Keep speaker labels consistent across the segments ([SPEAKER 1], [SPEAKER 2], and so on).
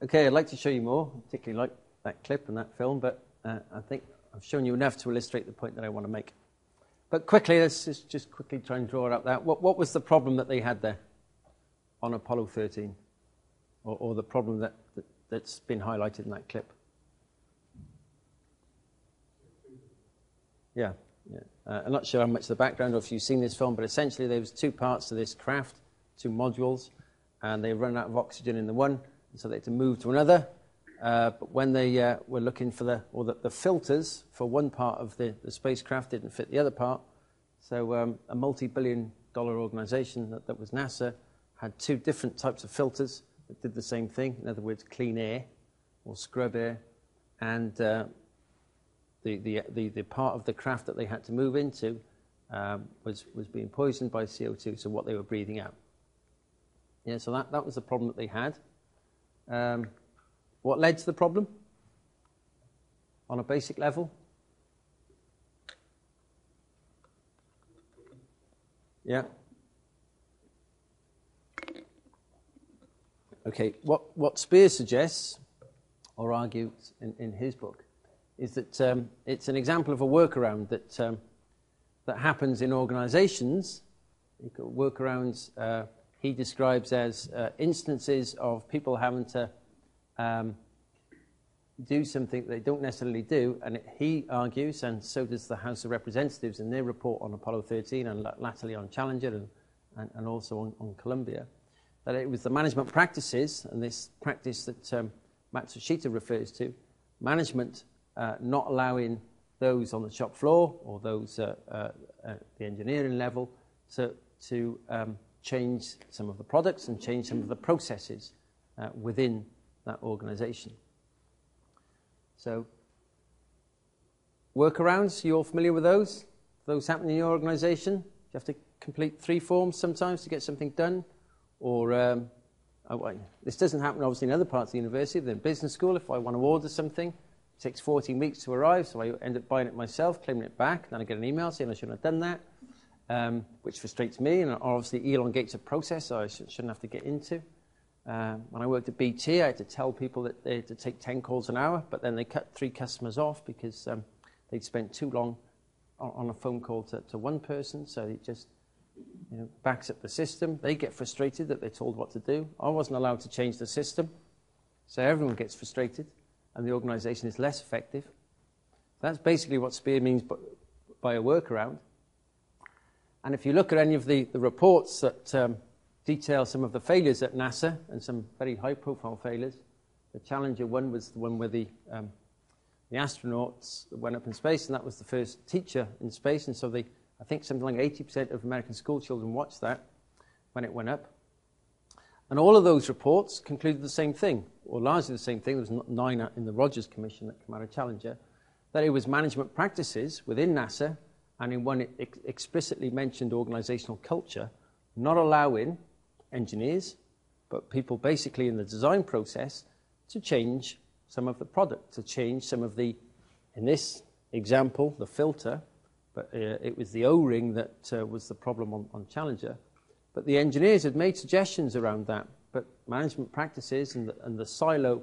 [SPEAKER 1] Okay, I'd like to show you more. I particularly like that clip and that film, but I think I've shown you enough to illustrate the point that I want to make. But quickly, let's just quickly try and draw it up there. What was the problem that they had there on Apollo 13? Or the problem that's been highlighted in that clip? Yeah. I'm not sure how much of the background or if you've seen this film, but essentially there was two parts to this craft, two modules, and they run out of oxygen in the one, so they had to move to another. But when they were looking for the filters for one part of the spacecraft didn't fit the other part, so a multi-billion-dollar organization that was NASA had two different types of filters that did the same thing. In other words, clean air or scrub air, and the part of the craft that they had to move into was being poisoned by CO2, so what they were breathing out. Yeah, so that was the problem that they had. What led to the problem? On a basic level? Yeah. Okay, what Spear suggests, or argues in his book, is that it's an example of a workaround that happens in organizations. Workarounds he describes as instances of people having to do something they don't necessarily do, and he argues, and so does the House of Representatives in their report on Apollo 13 and latterly on Challenger and also on Columbia, that it was the management practices, and this practice that Matsushita refers to, management not allowing those on the shop floor or those at the engineering level to change some of the products and change some of the processes within that organization. So, workarounds, you all familiar with those? Those happen in your organization? You have to complete 3 forms sometimes to get something done? Or, this doesn't happen obviously in other parts of the university, but in business school, if I want to order something, it takes 14 weeks to arrive, so I end up buying it myself, claiming it back, then I get an email saying I shouldn't have done that, which frustrates me and obviously elongates a process I shouldn't have to get into. When I worked at BT, I had to tell people that they had to take 10 calls an hour, but then they cut 3 customers off because they'd spent too long on a phone call to one person, so it just backs up the system. They get frustrated that they're told what to do. I wasn't allowed to change the system, so everyone gets frustrated, and the organization is less effective. That's basically what Spear means by a workaround. And if you look at any of the reports that detail some of the failures at NASA, and some very high-profile failures, the Challenger one was the one where the astronauts went up in space, and that was the first teacher in space, and so I think something like 80% of American school children watched that when it went up. And all of those reports concluded the same thing, or largely the same thing. There was 9 in the Rogers Commission that came out of Challenger, that it was management practices within NASA, and in one it explicitly mentioned organizational culture, not allowing engineers, but people basically in the design process, to change some of the product, to change some of the, in this example, the filter, but it was the O-ring that was the problem on Challenger. But the engineers had made suggestions around that, but management practices and the silo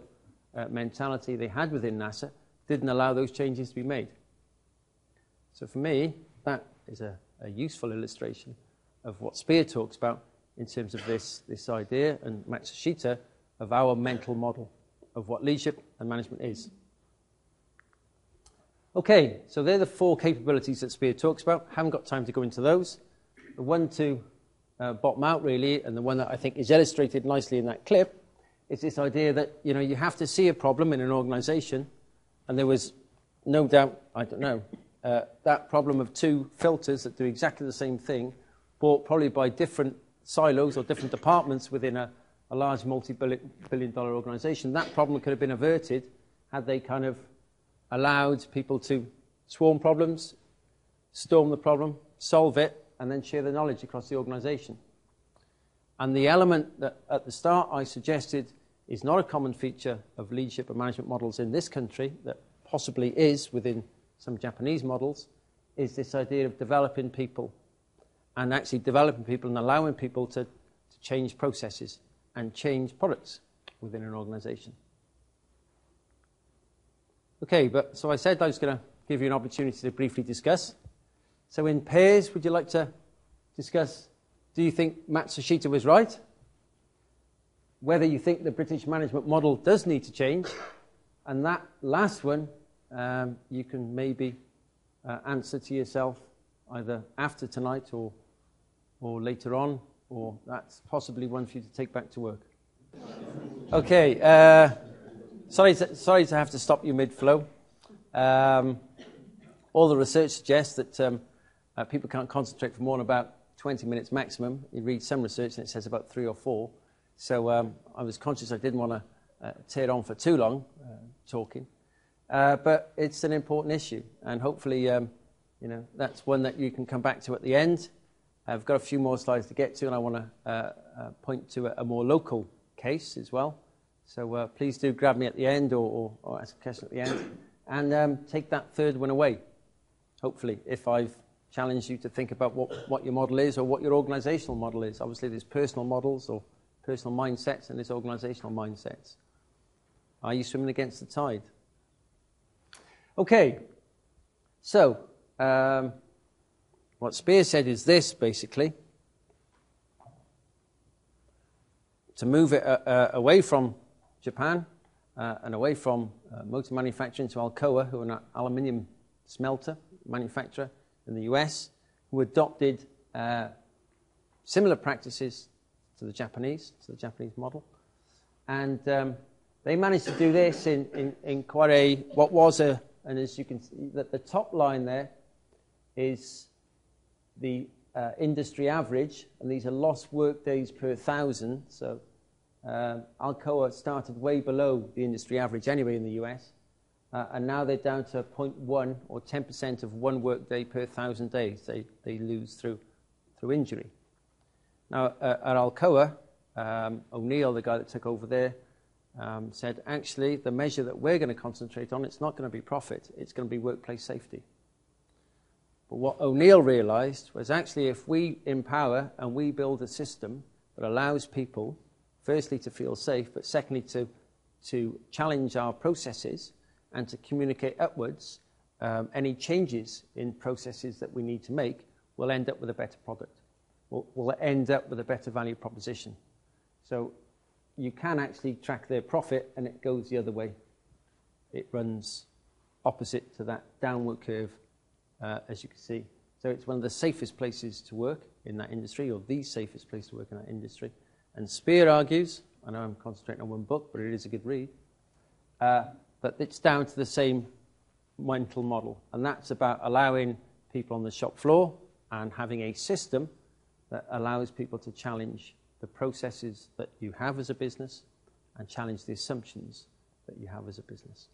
[SPEAKER 1] mentality they had within NASA didn't allow those changes to be made. So for me, that is a useful illustration of what Spear talks about in terms of this idea, and Matsushita, of our mental model of what leadership and management is. Okay, so they're the 4 capabilities that Spear talks about. Haven't got time to go into those. The one to bottom out, really, and the one that I think is illustrated nicely in that clip, is this idea that you have to see a problem in an organization, and there was no doubt, that problem of 2 filters that do exactly the same thing, bought probably by different silos or different departments within a large multi-billion-dollar organization. That problem could have been averted had they kind of allowed people to swarm problems, storm the problem, solve it, and then share the knowledge across the organization. And the element that at the start I suggested is not a common feature of leadership and management models in this country, that possibly is within some Japanese models, is this idea of developing people, and actually developing people and allowing people to change processes and change products within an organisation. Okay, so I said I was going to give you an opportunity to briefly discuss. So in pairs, would you like to discuss, do you think Matsushita was right? Whether you think the British management model does need to change? And that last one, you can maybe answer to yourself either after tonight or later on, or that's possibly one for you to take back to work. Okay, sorry to have to stop you mid-flow. All the research suggests that people can't concentrate for more than about 20 minutes maximum. You read some research and it says about 3 or 4. So I was conscious I didn't want to tear on for too long talking. But it's an important issue, and hopefully that's one that you can come back to at the end. I've got a few more slides to get to, and I want to point to a more local case as well. So please do grab me at the end or ask a question at the end, and take that third one away, hopefully, if I've challenged you to think about what your model is or what your organisational model is. Obviously, there's personal models or personal mindsets, and there's organisational mindsets. Are you swimming against the tide? Okay, so what Spear said is this, basically. To move it away from Japan and away from motor manufacturing to Alcoa, who are an aluminium smelter manufacturer in the US, who adopted similar practices to the Japanese model. And they managed to do this in quite and as you can see, that the top line there is the industry average, and these are lost work days per 1,000. So Alcoa started way below the industry average anyway in the US, and now they're down to 0.1 or 10% of one work day per 1,000 days they lose through injury. Now at Alcoa, O'Neill, the guy that took over there, said, actually, the measure that we're going to concentrate on, it's not going to be profit, it's going to be workplace safety. But what O'Neill realised was actually if we empower and we build a system that allows people, firstly, to feel safe, but secondly, to challenge our processes and to communicate upwards, any changes in processes that we need to make, we'll end up with a better product. We'll end up with a better value proposition. So you can actually track their profit, and it goes the other way. It runs opposite to that downward curve, as you can see. So it's one of the safest places to work in that industry, or the safest place to work in that industry. And Spear argues, I know I'm concentrating on one book, but it is a good read, that it's down to the same mental model. And that's about allowing people on the shop floor and having a system that allows people to challenge the processes that you have as a business and challenge the assumptions that you have as a business.